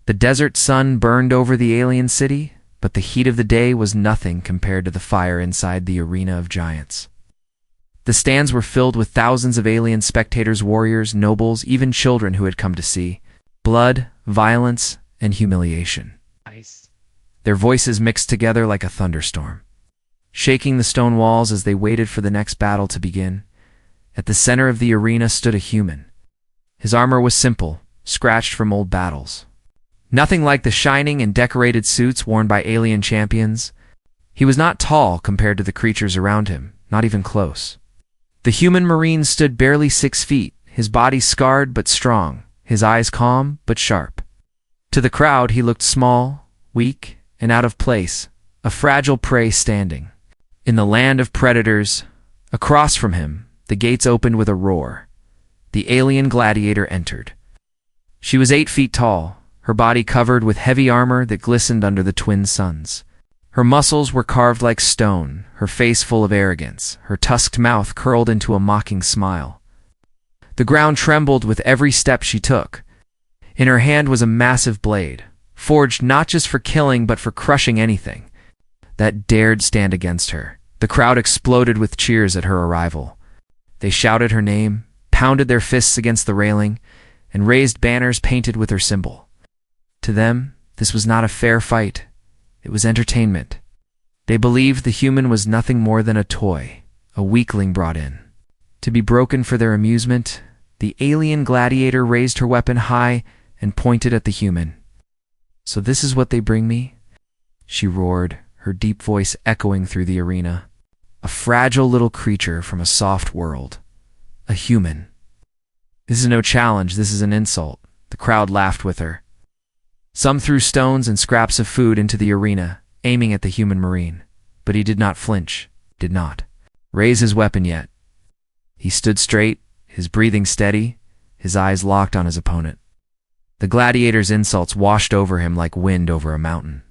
The desert sun burned over the alien city, but the heat of the day was nothing compared to the fire inside the arena of giants. The stands were filled with thousands of alien spectators, warriors, nobles, even children who had come to see blood, violence, and humiliation. Their voices mixed together like a thunderstorm, shaking the stone walls as they waited for the next battle to begin. At the center of the arena stood a human. His armor was simple, scratched from old battles. Nothing like the shining and decorated suits worn by alien champions. He was not tall compared to the creatures around him, not even close. The human marine stood barely 6 feet, his body scarred but strong, his eyes calm but sharp. To the crowd he looked small, weak, and out of place, a fragile prey standing. In the land of predators, across from him, the gates opened with a roar. The alien gladiator entered. She was 8 feet tall, her body covered with heavy armor that glistened under the twin suns. Her muscles were carved like stone, her face full of arrogance, her tusked mouth curled into a mocking smile. The ground trembled with every step she took. In her hand was a massive blade, forged not just for killing but for crushing anything that dared stand against her. The crowd exploded with cheers at her arrival. They shouted her name, pounded their fists against the railing, and raised banners painted with her symbol. To them, this was not a fair fight. It was entertainment. They believed the human was nothing more than a toy, a weakling brought in to be broken for their amusement. The alien gladiator raised her weapon high and pointed at the human. "So this is what they bring me?" she roared, her deep voice echoing through the arena. "A fragile little creature from a soft world. A human. This is no challenge, this is an insult." The crowd laughed with her. Some threw stones and scraps of food into the arena, aiming at the human marine. But he did not flinch, did not raise his weapon yet. He stood straight, his breathing steady, his eyes locked on his opponent. The gladiator's insults washed over him like wind over a mountain.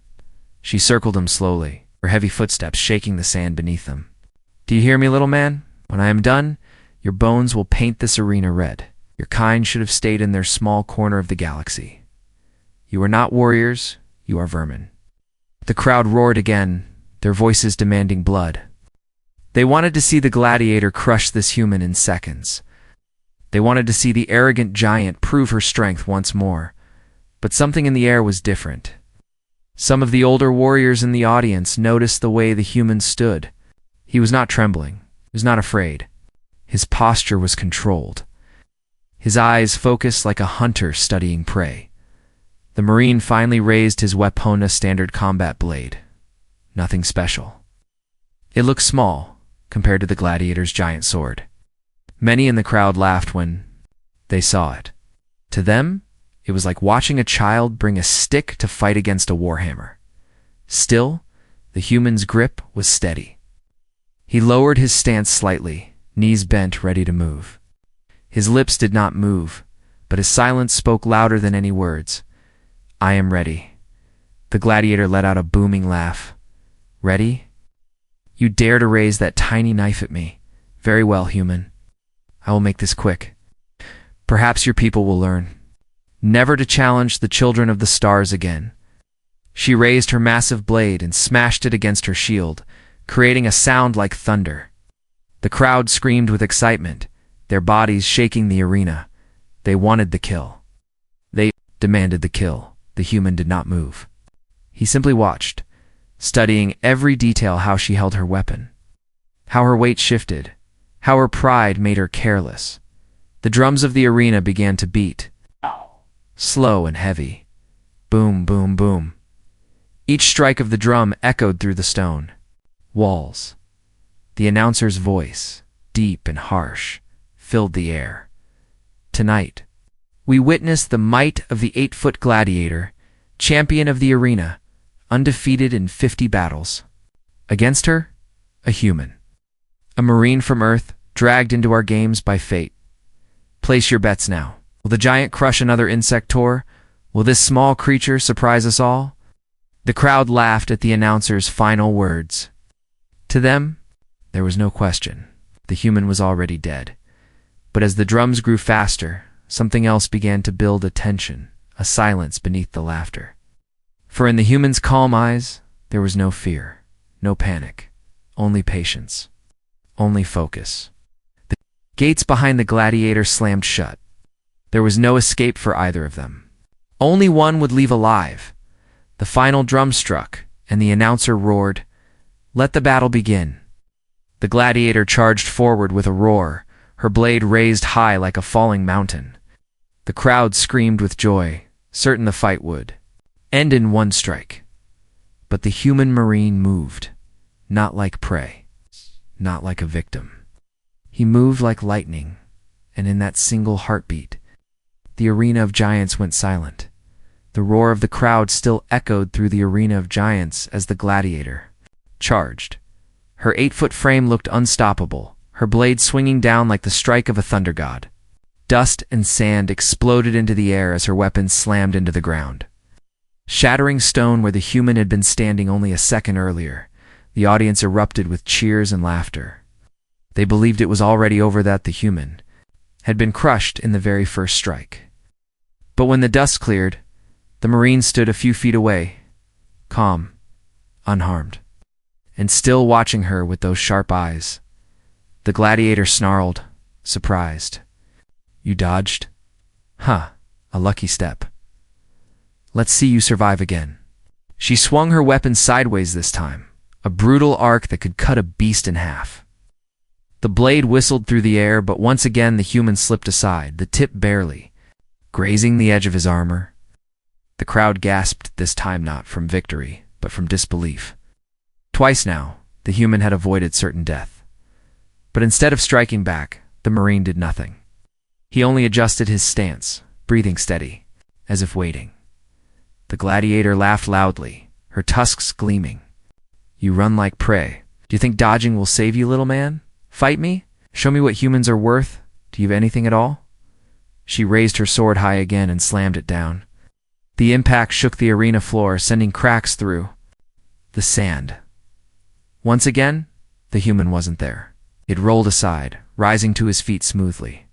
She circled him slowly, her heavy footsteps shaking the sand beneath them. "Do you hear me, little man? When I am done, your bones will paint this arena red. Your kind should have stayed in their small corner of the galaxy. You are not warriors, you are vermin." The crowd roared again, their voices demanding blood. They wanted to see the gladiator crush this human in seconds. They wanted to see the arrogant giant prove her strength once more. But something in the air was different. Some of the older warriors in the audience noticed the way the human stood. He was not trembling, he was not afraid. His posture was controlled. His eyes focused like a hunter studying prey. The marine finally raised his weapon, a standard combat blade. Nothing special. It looked small compared to the gladiator's giant sword. Many in the crowd laughed when they saw it. To them, it was like watching a child bring a stick to fight against a warhammer. Still, the human's grip was steady. He lowered his stance slightly, knees bent, ready to move. His lips did not move, but his silence spoke louder than any words. "I am ready." The gladiator let out a booming laugh. "Ready? You dare to raise that tiny knife at me? Very well, human. I will make this quick. Perhaps your people will learn never to challenge the children of the stars again." She raised her massive blade and smashed it against her shield, creating a sound like thunder. The crowd screamed with excitement, their bodies shaking the arena. They wanted the kill. They demanded the kill. The human did not move. He simply watched, studying every detail: how she held her weapon, how her weight shifted, how her pride made her careless. The drums of the arena began to beat, slow and heavy. Boom, boom, boom. Each strike of the drum echoed through the stone walls. The announcer's voice, deep and harsh, filled the air. "Tonight, we witnessed the might of the 8-foot gladiator, champion of the arena, undefeated in 50 battles. Against her, a human. A marine from Earth, dragged into our games by fate. Place your bets now. Will the giant crush another insector? Will this small creature surprise us all?" The crowd laughed at the announcer's final words. To them, there was no question. The human was already dead. But as the drums grew faster, something else began to build, a tension, a silence beneath the laughter. For in the human's calm eyes, there was no fear, no panic, only patience, only focus. The gates behind the gladiator slammed shut. There was no escape for either of them. Only one would leave alive. The final drum struck, and the announcer roared, "Let the battle begin." The gladiator charged forward with a roar, her blade raised high like a falling mountain. The crowd screamed with joy, certain the fight would end in one strike. But the human marine moved, not like prey, not like a victim. He moved like lightning, and in that single heartbeat, the arena of giants went silent. The roar of the crowd still echoed through the arena of giants as the gladiator charged. Her 8-foot frame looked unstoppable, her blade swinging down like the strike of a thunder god. Dust and sand exploded into the air as her weapon slammed into the ground. Shattering stone where the human had been standing only a second earlier, the audience erupted with cheers and laughter. They believed it was already over, that the human had been crushed in the very first strike. But when the dust cleared, the marine stood a few feet away, calm, unharmed, and still watching her with those sharp eyes. The gladiator snarled, surprised. "You dodged? Huh, a lucky step. Let's see you survive again." She swung her weapon sideways this time, a brutal arc that could cut a beast in half. The blade whistled through the air, but once again the human slipped aside, the tip barely grazing the edge of his armor. The crowd gasped, this time not from victory, but from disbelief. Twice now, the human had avoided certain death. But instead of striking back, the marine did nothing. He only adjusted his stance, breathing steady, as if waiting. The gladiator laughed loudly, her tusks gleaming. "You run like prey. Do you think dodging will save you, little man? Fight me? Show me what humans are worth. Do you have anything at all?" She raised her sword high again and slammed it down. The impact shook the arena floor, sending cracks through the sand. Once again, the human wasn't there. It rolled aside, rising to his feet smoothly.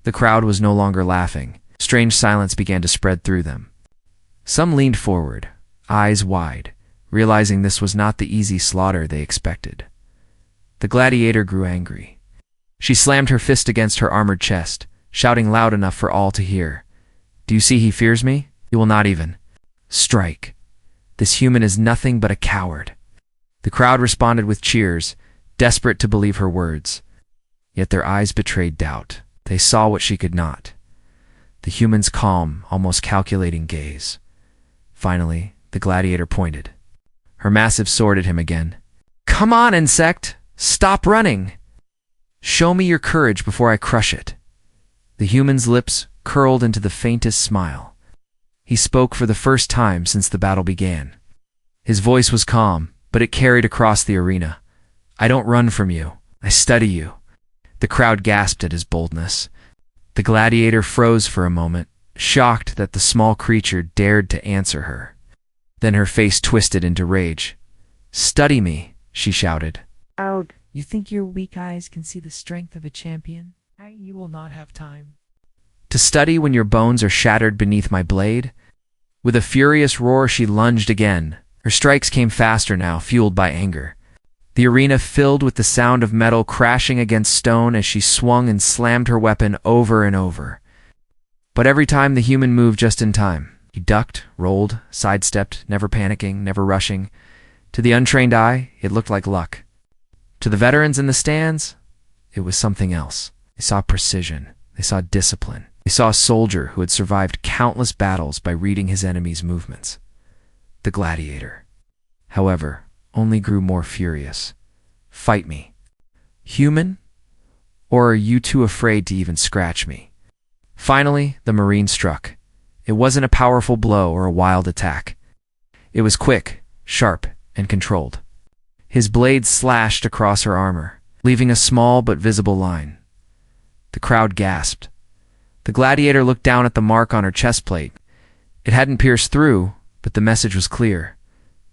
The crowd was no longer laughing. Strange silence began to spread through them. Some leaned forward, eyes wide, realizing this was not the easy slaughter they expected. The gladiator grew angry. She slammed her fist against her armored chest, shouting loud enough for all to hear. "Do you see he fears me? He will not even strike. This human is nothing but a coward." The crowd responded with cheers, desperate to believe her words. Yet their eyes betrayed doubt. They saw what she could not. The human's calm, almost calculating gaze. Finally, the gladiator pointed her massive sword at him again. "Come on, insect! Stop running! Show me your courage before I crush it." The human's lips curled into the faintest smile. He spoke for the first time since the battle began. His voice was calm, but it carried across the arena. "I don't run from you. I study you." The crowd gasped at his boldness. The gladiator froze for a moment, shocked that the small creature dared to answer her. Then her face twisted into rage. "Study me," she shouted. Out. You think your weak eyes can see the strength of a champion? You will not have time. "To study when your bones are shattered beneath my blade?" With a furious roar, she lunged again. Her strikes came faster now, fueled by anger. The arena filled with the sound of metal crashing against stone as she swung and slammed her weapon over and over. But every time the human moved just in time. He ducked, rolled, sidestepped, never panicking, never rushing. To the untrained eye, it looked like luck. To the veterans in the stands, it was something else. They saw precision. They saw discipline. They saw a soldier who had survived countless battles by reading his enemy's movements. The gladiator, however, only grew more furious. "Fight me. Human? Or are you too afraid to even scratch me?" Finally, the marine struck. It wasn't a powerful blow or a wild attack. It was quick, sharp, and controlled. His blade slashed across her armor, leaving a small but visible line. The crowd gasped. The gladiator looked down at the mark on her chest plate. It hadn't pierced through, but the message was clear.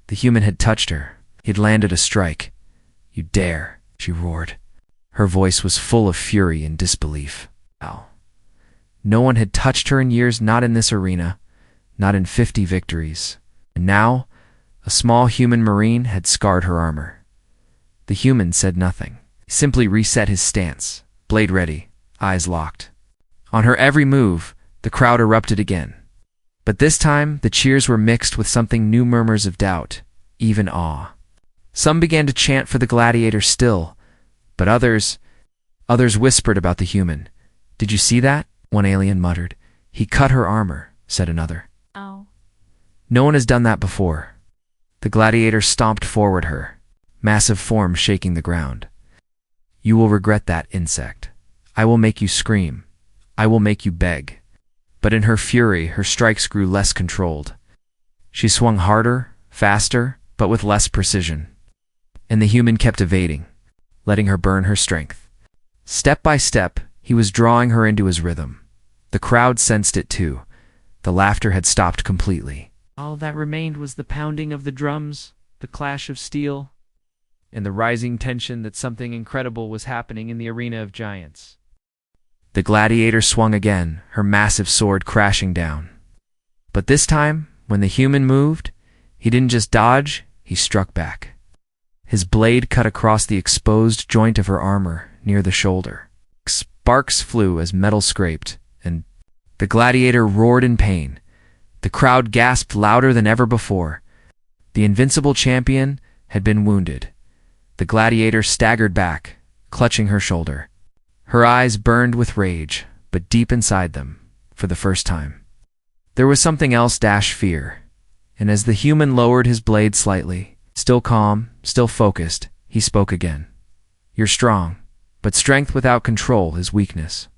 The human had touched her. He had landed a strike. "You dare," she roared. Her voice was full of fury and disbelief. No one had touched her in years, not in this arena. not in 50 victories. And now, a small human marine had scarred her armor. The human said nothing. He simply reset his stance, blade ready, eyes locked. On her every move, the crowd erupted again. But this time, the cheers were mixed with something new, murmurs of doubt, even awe. Some began to chant for the gladiator still, but others whispered about the human. "Did you see that?" one alien muttered. "He cut her armor," said another. Oh. "No one has done that before." The gladiator stomped forward her, massive form shaking the ground. "You will regret that, insect. I will make you scream. I will make you beg." But in her fury, her strikes grew less controlled. She swung harder, faster, but with less precision. And the human kept evading, letting her burn her strength. Step by step, he was drawing her into his rhythm. The crowd sensed it too. The laughter had stopped completely. All that remained was the pounding of the drums, the clash of steel, And the rising tension that something incredible was happening in the arena of giants. The gladiator swung again, her massive sword crashing down. But this time, when the human moved, he didn't just dodge, he struck back. His blade cut across the exposed joint of her armor near the shoulder. Sparks flew as metal scraped, and the gladiator roared in pain. The crowd gasped louder than ever before. The invincible champion had been wounded. The gladiator staggered back, clutching her shoulder. Her eyes burned with rage, but deep inside them, for the first time, there was something else, fear. And as the human lowered his blade slightly, still calm, still focused, he spoke again. "You're strong, but strength without control is weakness."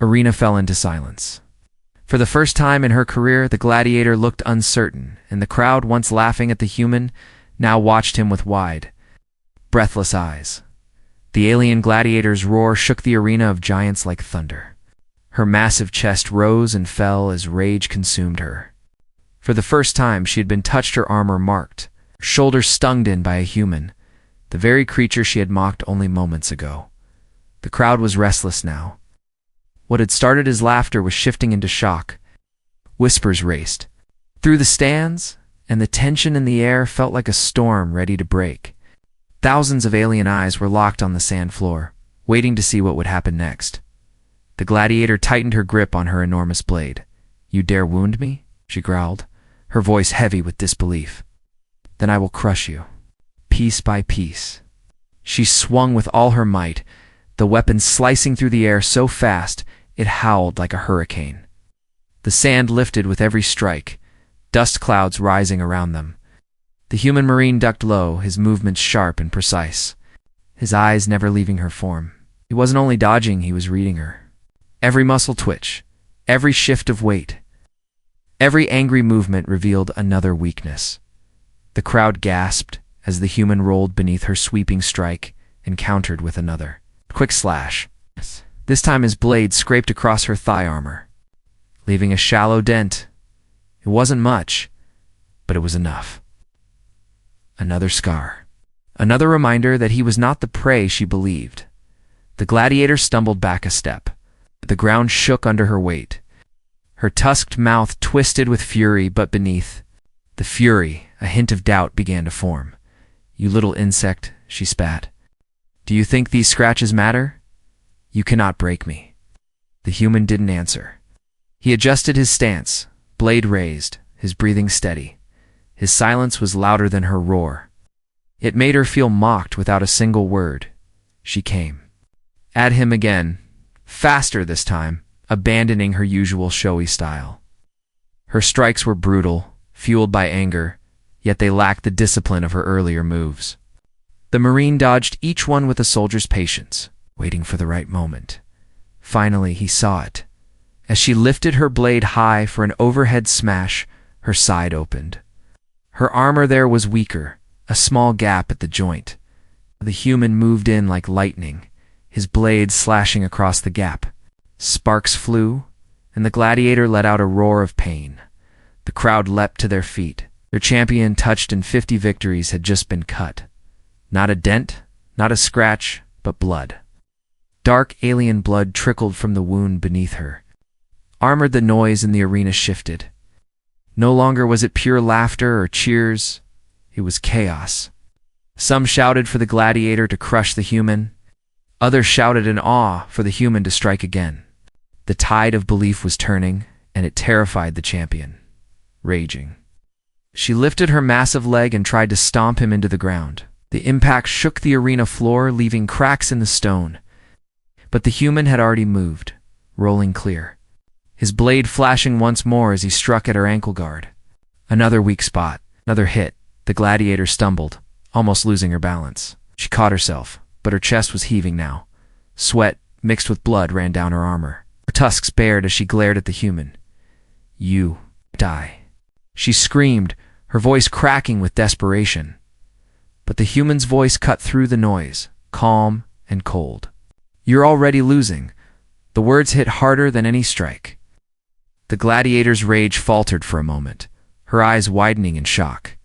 Arena fell into silence. For the first time in her career, the gladiator looked uncertain, and the crowd, once laughing at the human, now watched him with wide, breathless eyes. The alien gladiator's roar shook the arena of giants like thunder. Her massive chest rose and fell as rage consumed her. For the first time, she had been touched, her armor marked, her shoulders stung in by a human, the very creature she had mocked only moments ago. The crowd was restless now. What had started as laughter was shifting into shock. Whispers raced through the stands, and the tension in the air felt like a storm ready to break. Thousands of alien eyes were locked on the sand floor, waiting to see what would happen next. The gladiator tightened her grip on her enormous blade. "You dare wound me?" she growled, her voice heavy with disbelief. "Then I will crush you, piece by piece." She swung with all her might, the weapon slicing through the air so fast it howled like a hurricane. The sand lifted with every strike, dust clouds rising around them. The human marine ducked low, his movements sharp and precise, his eyes never leaving her form. He wasn't only dodging, he was reading her. Every muscle twitch, every shift of weight, every angry movement revealed another weakness. The crowd gasped as the human rolled beneath her sweeping strike and countered with another quick slash. This time his blade scraped across her thigh armor, leaving a shallow dent. It wasn't much, but it was enough. Another scar. Another reminder that he was not the prey she believed. The gladiator stumbled back a step. The ground shook under her weight. Her tusked mouth twisted with fury, but beneath the fury, a hint of doubt began to form. "You little insect," she spat. "Do you think these scratches matter? You cannot break me." The human didn't answer. He adjusted his stance, blade raised, his breathing steady. His silence was louder than her roar. It made her feel mocked without a single word. She came at him again, faster this time, abandoning her usual showy style. Her strikes were brutal, fueled by anger, yet they lacked the discipline of her earlier moves. The marine dodged each one with a soldier's patience, waiting for the right moment. Finally, he saw it. As she lifted her blade high for an overhead smash, her side opened. Her armor there was weaker, a small gap at the joint. The human moved in like lightning, his blade slashing across the gap. Sparks flew, and the gladiator let out a roar of pain. The crowd leapt to their feet. Their champion, touched in 50 victories, had just been cut. Not a dent, not a scratch, but blood. Dark alien blood trickled from the wound beneath her. armored. The noise in the arena shifted. No longer was it pure laughter or cheers. It was chaos. Some shouted for the gladiator to crush the human. Others shouted in awe for the human to strike again. The tide of belief was turning, and it terrified the champion. Raging, she lifted her massive leg and tried to stomp him into the ground. The impact shook the arena floor, leaving cracks in the stone. But the human had already moved, rolling clear, his blade flashing once more as he struck at her ankle guard. Another weak spot, another hit. The gladiator stumbled, almost losing her balance. She caught herself, but her chest was heaving now. Sweat, mixed with blood, ran down her armor. Her tusks bared as she glared at the human. "You die," she screamed, her voice cracking with desperation. But the human's voice cut through the noise, calm and cold. "You're already losing." The words hit harder than any strike. The gladiator's rage faltered for a moment, her eyes widening in shock.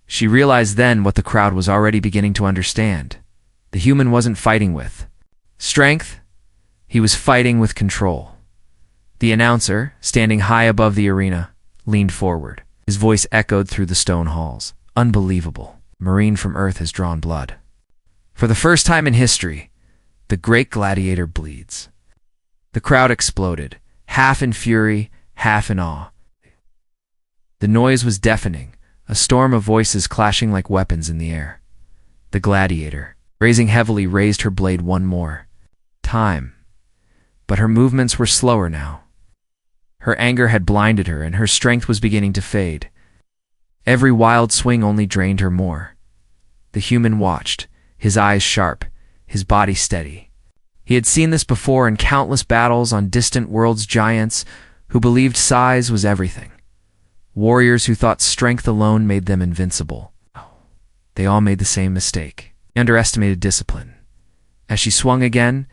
She realized then what the crowd was already beginning to understand. The human wasn't fighting with strength, he was fighting with control. The announcer, standing high above the arena, leaned forward. His voice echoed through the stone halls. "Unbelievable. Marine from Earth has drawn blood. For the first time in history, the great gladiator bleeds." The crowd exploded, half in fury, half in awe. The noise was deafening, a storm of voices clashing like weapons in the air. The gladiator, raising heavily, raised her blade one more time. But her movements were slower now. Her anger had blinded her, and her strength was beginning to fade. Every wild swing only drained her more. The human watched, his eyes sharp, his body steady. He had seen this before in countless battles on distant worlds, giants who believed size was everything. Warriors who thought strength alone made them invincible. They all made the same mistake. They underestimated discipline. As she swung again,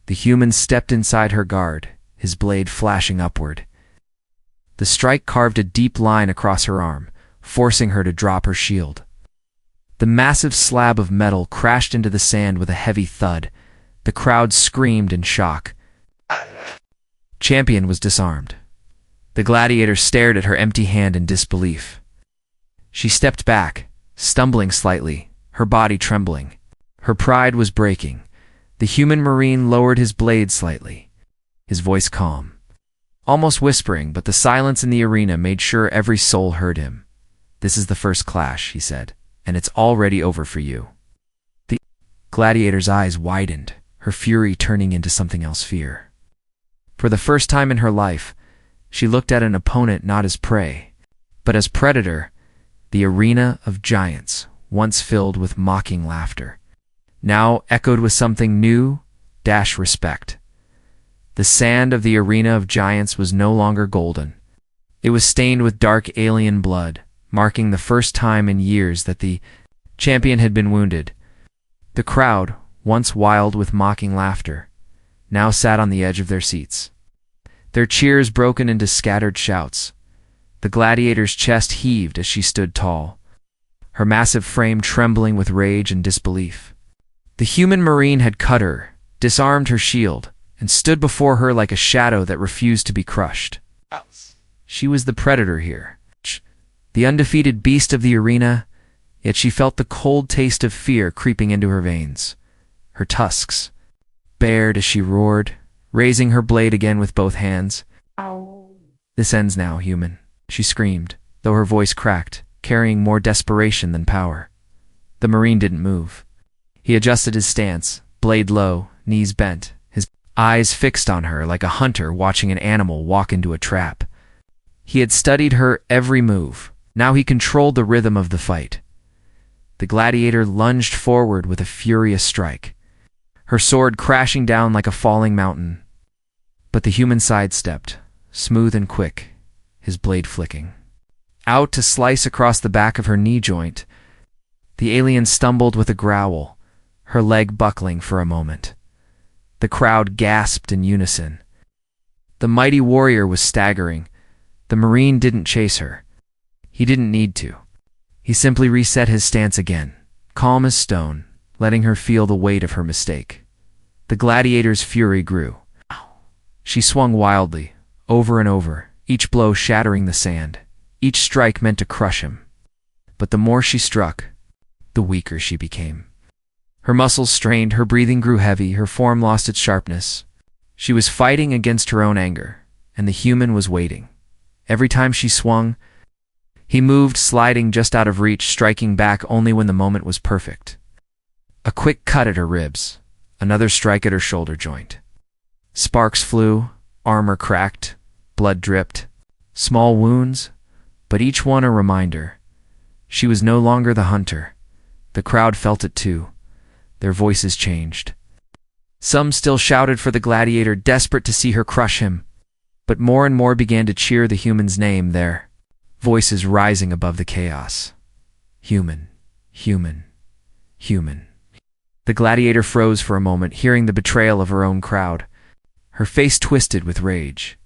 the human stepped inside her guard, his blade flashing upward. The strike carved a deep line across her arm, forcing her to drop her shield. The massive slab of metal crashed into the sand with a heavy thud. The crowd screamed in shock. Champion was disarmed. The gladiator stared at her empty hand in disbelief. She stepped back, stumbling slightly, her body trembling. Her pride was breaking. The human marine lowered his blade slightly, his voice calm, almost whispering, but the silence in the arena made sure every soul heard him. "This is the first clash," he said, "and it's already over for you." The gladiator's eyes widened, her fury turning into something else, fear. For the first time in her life, she looked at an opponent not as prey, but as predator. The arena of giants, once filled with mocking laughter, now echoed with something new, respect. The sand of the arena of giants was no longer golden. It was stained with dark alien blood, marking the first time in years that the champion had been wounded. The crowd, once wild with mocking laughter, now sat on the edge of their seats, their cheers broken into scattered shouts. The gladiator's chest heaved as she stood tall, her massive frame trembling with rage and disbelief. The human marine had cut her, disarmed her shield, and stood before her like a shadow that refused to be crushed. She was the predator here, the undefeated beast of the arena, yet she felt the cold taste of fear creeping into her veins. Her tusks bared as she roared, raising her blade again with both hands. "This ends now, human," she screamed, though her voice cracked, carrying more desperation than power. The marine didn't move. He adjusted his stance, blade low, knees bent, his eyes fixed on her like a hunter watching an animal walk into a trap. He had studied her every move. Now he controlled the rhythm of the fight. The gladiator lunged forward with a furious strike, her sword crashing down like a falling mountain. But the human sidestepped, smooth and quick, his blade flicking out to slice across the back of her knee joint. The alien stumbled with a growl, her leg buckling for a moment. The crowd gasped in unison. The mighty warrior was staggering. The marine didn't chase her. He didn't need to. He simply reset his stance again, calm as stone, letting her feel the weight of her mistake. The gladiator's fury grew. She swung wildly, over and over, each blow shattering the sand, each strike meant to crush him. But the more she struck, the weaker she became. Her muscles strained, her breathing grew heavy, her form lost its sharpness. She was fighting against her own anger, and the human was waiting. Every time she swung, he moved, sliding just out of reach, striking back only when the moment was perfect. A quick cut at her ribs, another strike at her shoulder joint. Sparks flew, armor cracked, blood dripped, small wounds, but each one a reminder. She was no longer the hunter. The crowd felt it too. Their voices changed. Some still shouted for the gladiator, desperate to see her crush him, but more and more began to cheer the human's name, their voices rising above the chaos. Human, human, human. The gladiator froze for a moment, hearing the betrayal of her own crowd. Her face twisted with rage.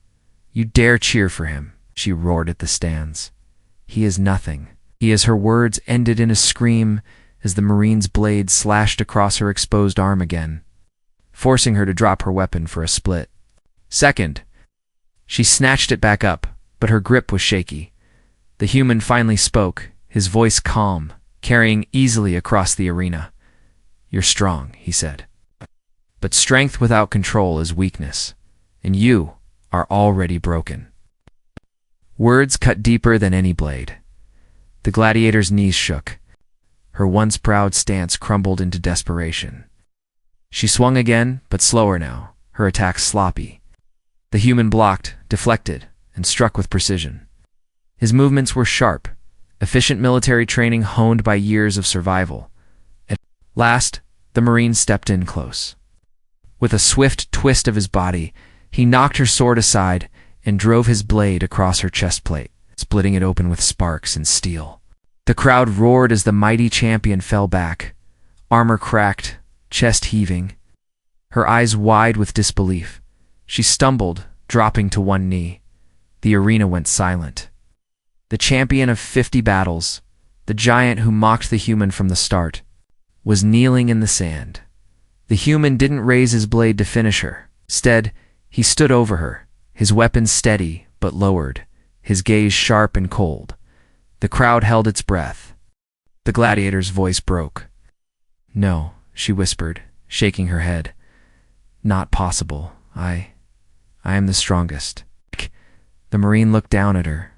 "You dare cheer for him," she roared at the stands. "He is nothing." As her words ended in a scream as the Marine's blade slashed across her exposed arm again, forcing her to drop her weapon for a split second. She snatched it back up, but her grip was shaky. The human finally spoke, his voice calm, carrying easily across the arena. "You're strong," he said. "But strength without control is weakness, and you are already broken." Words cut deeper than any blade. The gladiator's knees shook. Her once proud stance crumbled into desperation. She swung again, but slower now, her attacks sloppy. The human blocked, deflected, and struck with precision. His movements were sharp, efficient military training honed by years of survival. At last, the Marine stepped in close. With a swift twist of his body, he knocked her sword aside and drove his blade across her chest plate, splitting it open with sparks and steel. The crowd roared as the mighty champion fell back, armor cracked, chest heaving, her eyes wide with disbelief. She stumbled, dropping to one knee. The arena went silent. The champion of 50 battles, the giant who mocked the human from the start, was kneeling in the sand. The human didn't raise his blade to finish her. Instead, he stood over her, his weapon steady but lowered, his gaze sharp and cold. The crowd held its breath. The gladiator's voice broke. "No," she whispered, shaking her head. "Not possible. I am the strongest." The Marine looked down at her.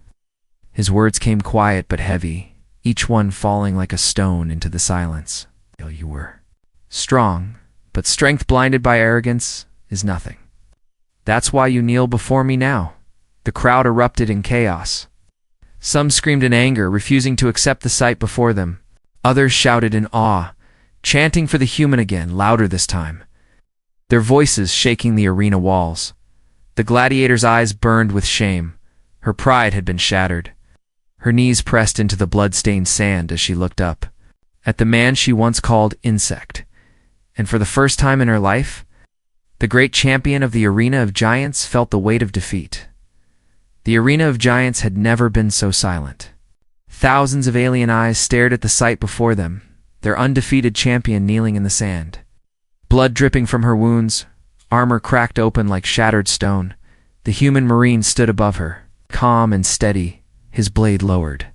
His words came quiet but heavy, each one falling like a stone into the silence. "You were strong, but strength blinded by arrogance is nothing. That's why you kneel before me now." The crowd erupted in chaos. Some screamed in anger, refusing to accept the sight before them. Others shouted in awe, chanting for the human again, louder this time, their voices shaking the arena walls. The gladiator's eyes burned with shame. Her pride had been shattered. Her knees pressed into the blood-stained sand as she looked up at the man she once called insect. And for the first time in her life, the great champion of the Arena of Giants felt the weight of defeat. The Arena of Giants had never been so silent. Thousands of alien eyes stared at the sight before them, their undefeated champion kneeling in the sand. Blood dripping from her wounds, armor cracked open like shattered stone, the human Marine stood above her, calm and steady, his blade lowered.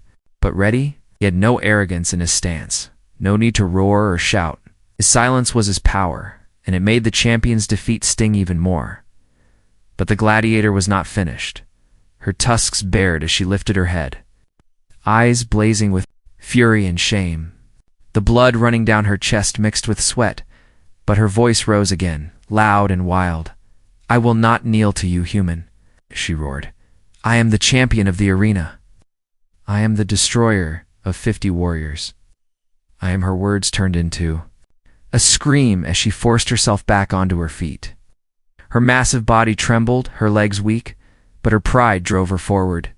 But ready? He had no arrogance in his stance, no need to roar or shout. His silence was his power, and it made the champion's defeat sting even more. But the gladiator was not finished. Her tusks bared as she lifted her head, eyes blazing with fury and shame, the blood running down her chest mixed with sweat. But her voice rose again, loud and wild. "I will not kneel to you, human," she roared. "I am the champion of the arena. I am the destroyer of 50 warriors." I am her words turned into a scream as she forced herself back onto her feet. Her massive body trembled, her legs weak, but her pride drove her forward.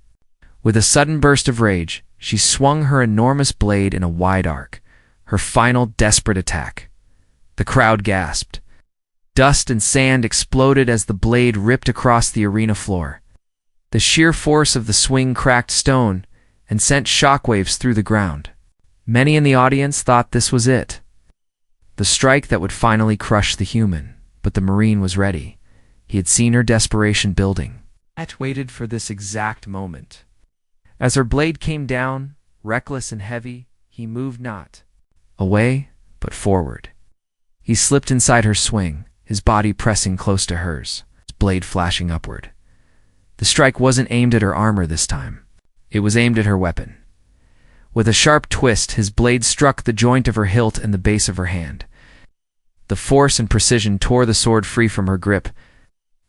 With a sudden burst of rage, she swung her enormous blade in a wide arc, her final desperate attack. The crowd gasped. Dust and sand exploded as the blade ripped across the arena floor. The sheer force of the swing cracked stone and sent shockwaves through the ground. Many in the audience thought this was it, the strike that would finally crush the human. But the Marine was ready. He had seen her desperation building. Et waited for this exact moment. As her blade came down, reckless and heavy, he moved not away, but forward. He slipped inside her swing, his body pressing close to hers, his blade flashing upward. The strike wasn't aimed at her armor this time. It was aimed at her weapon. With a sharp twist, his blade struck the joint of her hilt and the base of her hand. The force and precision tore the sword free from her grip.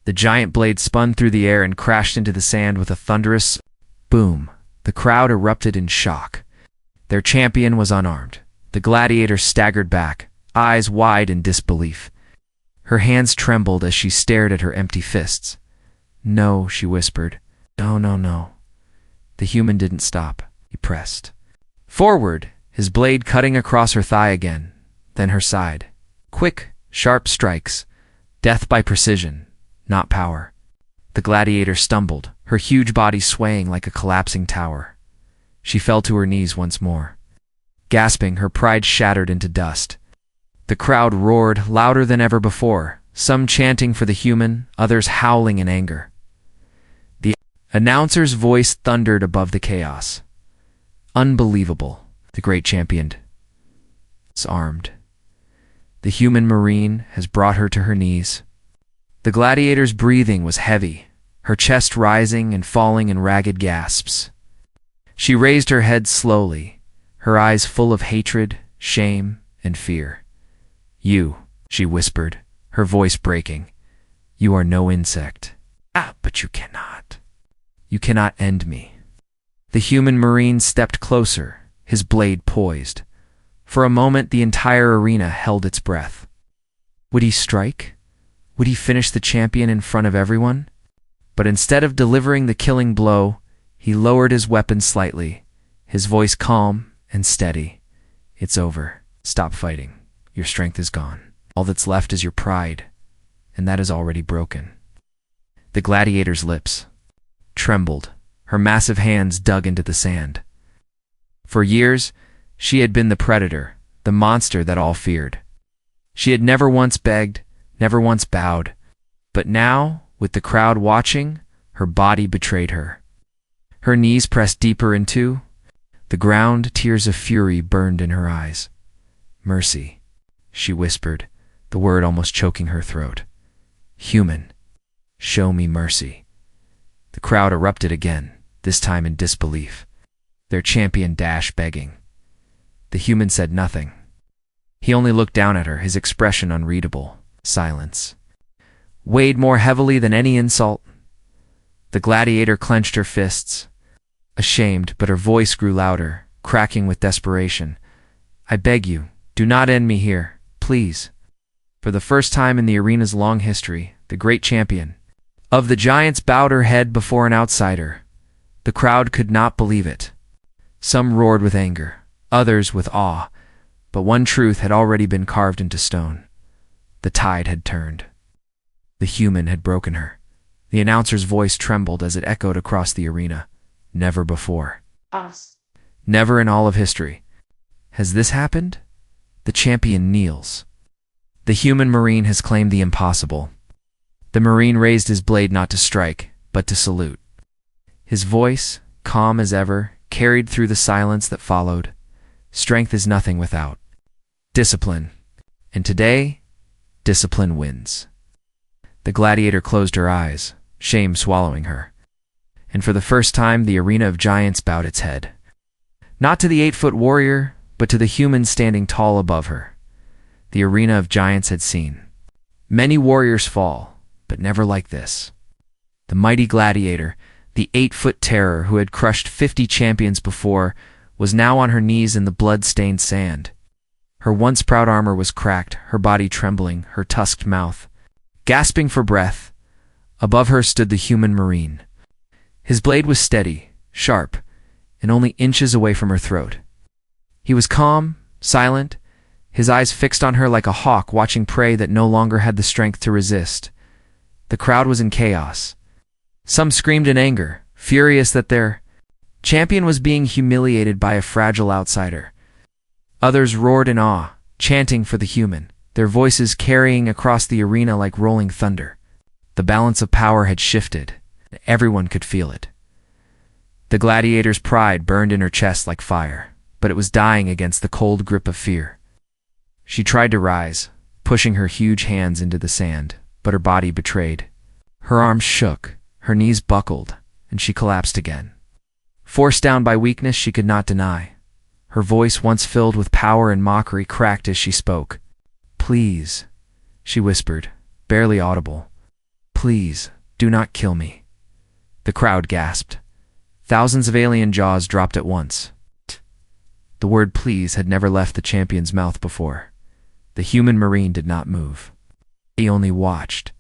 The giant blade spun through the air and crashed into the sand with a thunderous boom. The crowd erupted in shock. Their champion was unarmed. The gladiator staggered back, eyes wide in disbelief. Her hands trembled as she stared at her empty fists. "No," she whispered. "No, no, no." The human didn't stop. He pressed forward, his blade cutting across her thigh again, then her side. Quick, sharp strikes. Death by precision, not power. The gladiator stumbled, her huge body swaying like a collapsing tower. She fell to her knees once more. Gasping, her pride shattered into dust. The crowd roared louder than ever before, some chanting for the human, others howling in anger. The announcer's voice thundered above the chaos. "Unbelievable. The great champion is armed. The human marine has brought her to her knees." The gladiator's breathing was heavy, her chest rising and falling in ragged gasps. She raised her head slowly, her eyes full of hatred, shame, and fear. "You," she whispered, her voice breaking, "you are no insect. But you cannot. You cannot end me." The human marine stepped closer, his blade poised. For a moment, the entire arena held its breath. Would he strike? Would he finish the champion in front of everyone? But instead of delivering the killing blow, he lowered his weapon slightly, his voice calm and steady. "It's over. Stop fighting. Your strength is gone. All that's left is your pride, and that is already broken." The gladiator's lips trembled. Her massive hands dug into the sand. For years, she had been the predator, the monster that all feared. She had never once begged, never once bowed. But now, with the crowd watching, her body betrayed her. Her knees pressed deeper into the ground, tears of fury burned in her eyes. "Mercy," she whispered, the word almost choking her throat. "Human, show me mercy." The crowd erupted again, this time in disbelief. Their champion dashed begging. The human said nothing. He only looked down at her, his expression unreadable. Silence weighed more heavily than any insult. The gladiator clenched her fists, ashamed, but her voice grew louder, cracking with desperation. "I beg you, do not end me here, please." For the first time in the arena's long history, the great champion of the giants bowed her head before an outsider. The crowd could not believe it. Some roared with anger, others with awe, but one truth had already been carved into stone. The tide had turned. The human had broken her. The announcer's voice trembled as it echoed across the arena. Never before. Us. Never in all of history. Has this happened? The champion kneels. The human marine has claimed the impossible. The marine raised his blade not to strike, but to salute. His voice, calm as ever, carried through the silence that followed. Strength is nothing without discipline. And today, discipline wins. The gladiator closed her eyes, shame swallowing her. And for the first time, the arena of giants bowed its head. Not to the 8-foot warrior, but to the human standing tall above her. The arena of giants had seen many warriors fall, but never like this. The mighty gladiator, the 8-foot terror who had crushed 50 champions before, was now on her knees in the blood-stained sand. Her once proud armor was cracked, her body trembling, her tusked mouth gasping for breath. Above her stood the human marine. His blade was steady, sharp, and only inches away from her throat. He was calm, silent, his eyes fixed on her like a hawk watching prey that no longer had the strength to resist. The crowd was in chaos. Some screamed in anger, furious that their champion was being humiliated by a fragile outsider. Others roared in awe, chanting for the human, their voices carrying across the arena like rolling thunder. The balance of power had shifted. Everyone could feel it. The gladiator's pride burned in her chest like fire, but it was dying against the cold grip of fear. She tried to rise, pushing her huge hands into the sand, but her body betrayed. Her arms shook, her knees buckled, and she collapsed again. Forced down by weakness she could not deny. Her voice, once filled with power and mockery, cracked as she spoke. "Please," she whispered, barely audible. "Please, do not kill me." The crowd gasped. Thousands of alien jaws dropped at once. The word "please" had never left the champion's mouth before. The human marine did not move. He only watched.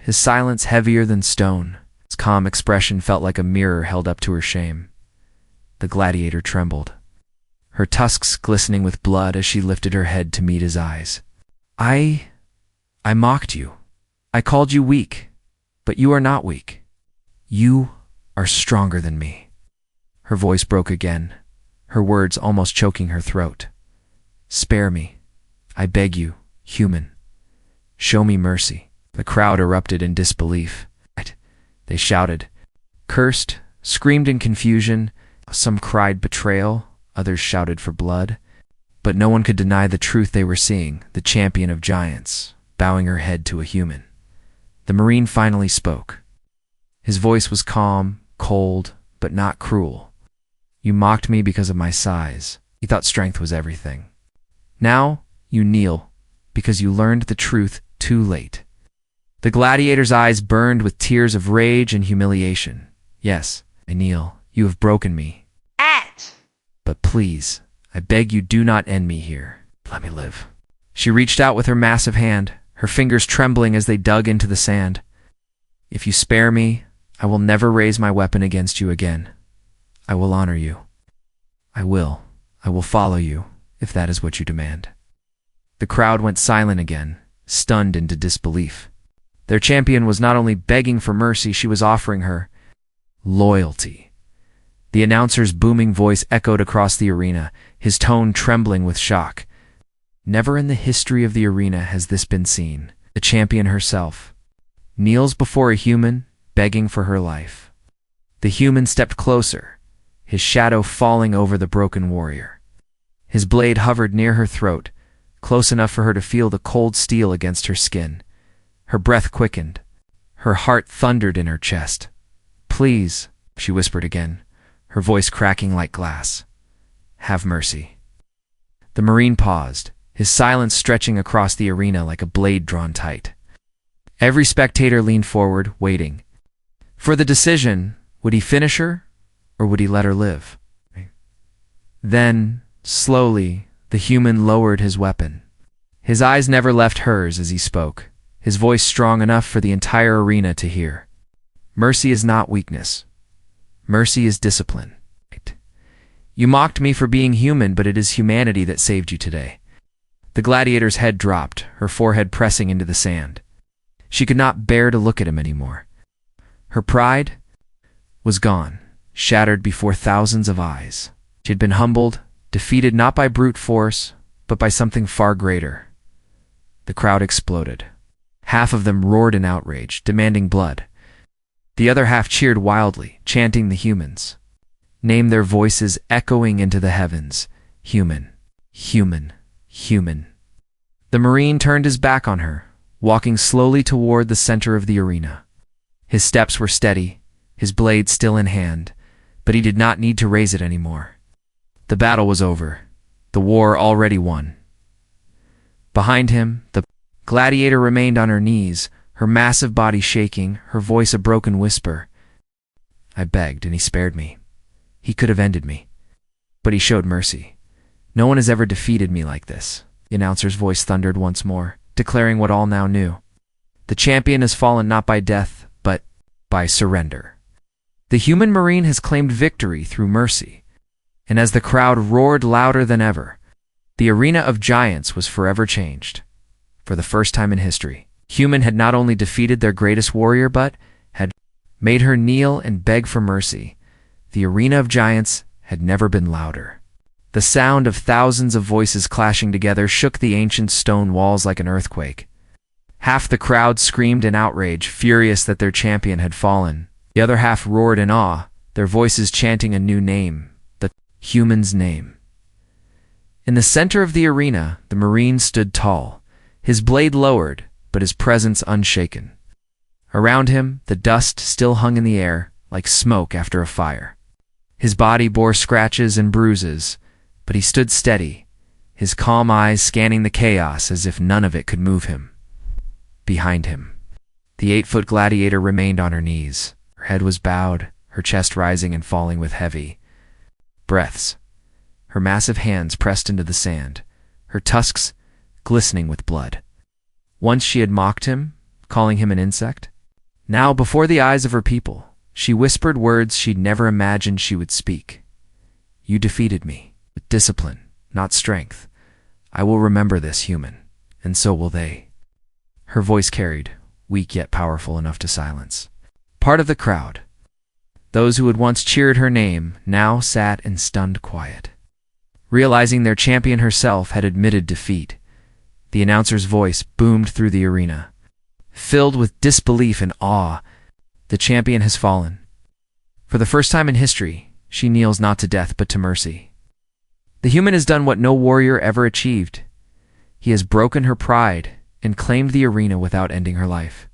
His silence heavier than stone. His calm expression felt like a mirror held up to her shame. The gladiator trembled, her tusks glistening with blood as she lifted her head to meet his eyes. I mocked you. I called you weak, but you are not weak. You are stronger than me." Her voice broke again, her words almost choking her throat. "Spare me. I beg you, human. Show me mercy." The crowd erupted in disbelief. They shouted, cursed, screamed in confusion. Some cried betrayal, others shouted for blood. But no one could deny the truth they were seeing, the champion of giants, bowing her head to a human. The marine finally spoke. His voice was calm, cold, but not cruel. "You mocked me because of my size. You thought strength was everything. Now you kneel because you learned the truth too late." The gladiator's eyes burned with tears of rage and humiliation. "Yes, I kneel. You have broken me. But please, I beg you, do not end me here. Let me live." She reached out with her massive hand, her fingers trembling as they dug into the sand. "If you spare me, I will never raise my weapon against you again. I will honor you. I will follow you, if that is what you demand." The crowd went silent again, stunned into disbelief. Their champion was not only begging for mercy, she was offering her loyalty. The announcer's booming voice echoed across the arena, his tone trembling with shock. Never in the history of the arena has this been seen. The champion herself kneels before a human, begging for her life. The human stepped closer, his shadow falling over the broken warrior. His blade hovered near her throat, close enough for her to feel the cold steel against her skin. Her breath quickened. Her heart thundered in her chest. "Please," she whispered again, her voice cracking like glass. "Have mercy." The marine paused, his silence stretching across the arena like a blade drawn tight. Every spectator leaned forward, waiting. For the decision, would he finish her, or would he let her live? Then, slowly, the human lowered his weapon. His eyes never left hers as he spoke, his voice strong enough for the entire arena to hear. "Mercy is not weakness. Mercy is discipline. You mocked me for being human, but it is humanity that saved you today." The gladiator's head dropped, her forehead pressing into the sand. She could not bear to look at him anymore. Her pride was gone, shattered before thousands of eyes. She had been humbled, defeated not by brute force, but by something far greater. The crowd exploded. Half of them roared in outrage, demanding blood. The other half cheered wildly, chanting the humans' name, their voices echoing into the heavens. "Human, human, human." The marine turned his back on her, walking slowly toward the center of the arena. His steps were steady, his blade still in hand, but he did not need to raise it anymore. The battle was over, the war already won. Behind him, the gladiator remained on her knees, her massive body shaking, her voice a broken whisper. "I begged, and he spared me. He could have ended me, but he showed mercy. No one has ever defeated me like this." The announcer's voice thundered once more, declaring what all now knew. The champion has fallen not by death, but by surrender. The human marine has claimed victory through mercy. And as the crowd roared louder than ever, the arena of giants was forever changed. For the first time in history, human had not only defeated their greatest warrior, but had made her kneel and beg for mercy. The arena of giants had never been louder. The sound of thousands of voices clashing together shook the ancient stone walls like an earthquake. Half the crowd screamed in outrage, furious that their champion had fallen. The other half roared in awe, their voices chanting a new name, the human's name. In the center of the arena, the Marine stood tall, his blade lowered, but his presence unshaken. Around him, the dust still hung in the air, like smoke after a fire. His body bore scratches and bruises, but he stood steady, his calm eyes scanning the chaos as if none of it could move him. Behind him, the 8-foot gladiator remained on her knees. Her head was bowed, her chest rising and falling with heavy breaths. Her massive hands pressed into the sand, her tusks glistening with blood. Once she had mocked him, calling him an insect. Now, before the eyes of her people, she whispered words she'd never imagined she would speak. You defeated me, with discipline, not strength. I will remember this, human, and so will they. Her voice carried, weak yet powerful enough to silence. Part of the crowd, those who had once cheered her name, now sat in stunned quiet. Realizing their champion herself had admitted defeat, the announcer's voice boomed through the arena. Filled with disbelief and awe, the champion has fallen. For the first time in history, she kneels not to death but to mercy. The human has done what no warrior ever achieved. He has broken her pride and claimed the arena without ending her life.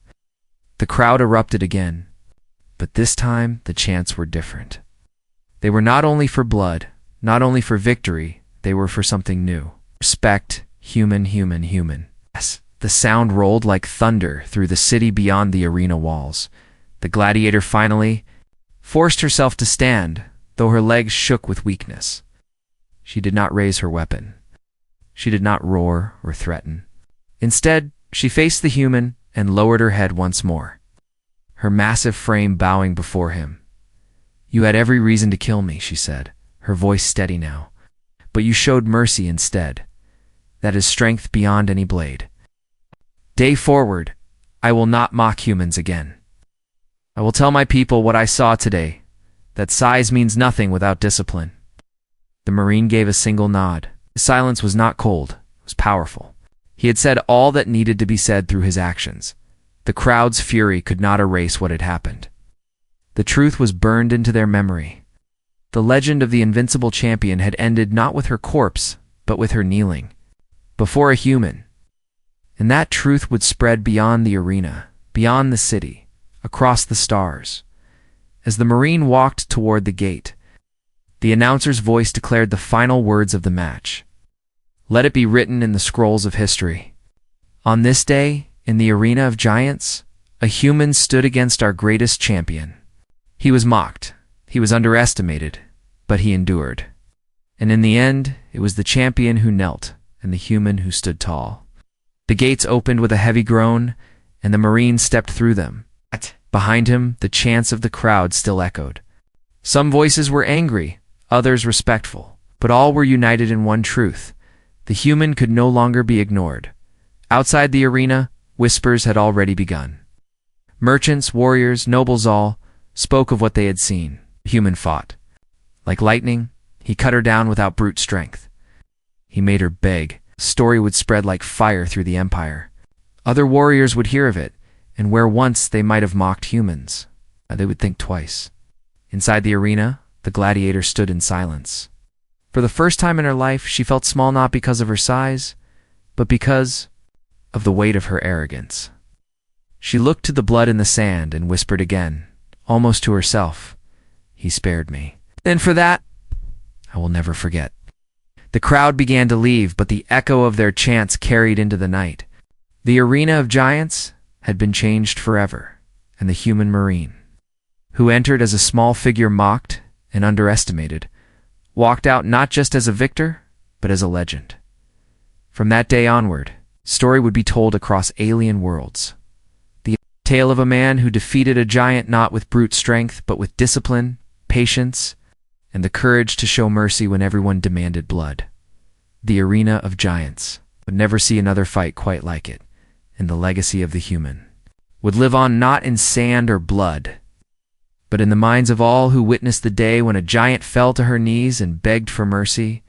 The crowd erupted again, but this time the chants were different. They were not only for blood, not only for victory, they were for something new. Respect, human, human, human. Yes, the sound rolled like thunder through the city beyond the arena walls. The gladiator finally forced herself to stand, though her legs shook with weakness. She did not raise her weapon. She did not roar or threaten. Instead, she faced the human and lowered her head once more, her massive frame bowing before him. You had every reason to kill me, she said, her voice steady now. But you showed mercy instead. That is strength beyond any blade. Day forward, I will not mock humans again. I will tell my people what I saw today, that size means nothing without discipline. The Marine gave a single nod. His silence was not cold, it was powerful. He had said all that needed to be said through his actions. The crowd's fury could not erase what had happened. The truth was burned into their memory. The legend of the invincible champion had ended not with her corpse, but with her kneeling before a human. And that truth would spread beyond the arena, beyond the city, across the stars. As the Marine walked toward the gate, the announcer's voice declared the final words of the match. Let it be written in the scrolls of history. On this day, in the arena of giants, a human stood against our greatest champion. He was mocked, he was underestimated, but he endured. And in the end, it was the champion who knelt and the human who stood tall. The gates opened with a heavy groan, and the Marine stepped through them. Behind him, the chants of the crowd still echoed. Some voices were angry, others respectful, but all were united in one truth. The human could no longer be ignored. Outside the arena, whispers had already begun. Merchants, warriors, nobles all spoke of what they had seen. The human fought. Like lightning, he cut her down without brute strength. He made her beg. The story would spread like fire through the empire. Other warriors would hear of it, and where once they might have mocked humans, they would think twice. Inside the arena, the gladiator stood in silence. For the first time in her life, she felt small not because of her size, but because of the weight of her arrogance. She looked to the blood in the sand and whispered again, almost to herself, He spared me. And for that, I will never forget. The crowd began to leave, but the echo of their chants carried into the night. The arena of giants had been changed forever, and the human Marine, who entered as a small figure mocked and underestimated, walked out not just as a victor, but as a legend. From that day onward, story would be told across alien worlds. The tale of a man who defeated a giant not with brute strength, but with discipline, patience, and the courage to show mercy when everyone demanded blood. The arena of giants would never see another fight quite like it, and the legacy of the human would live on not in sand or blood, but in the minds of all who witnessed the day when a giant fell to her knees and begged for mercy,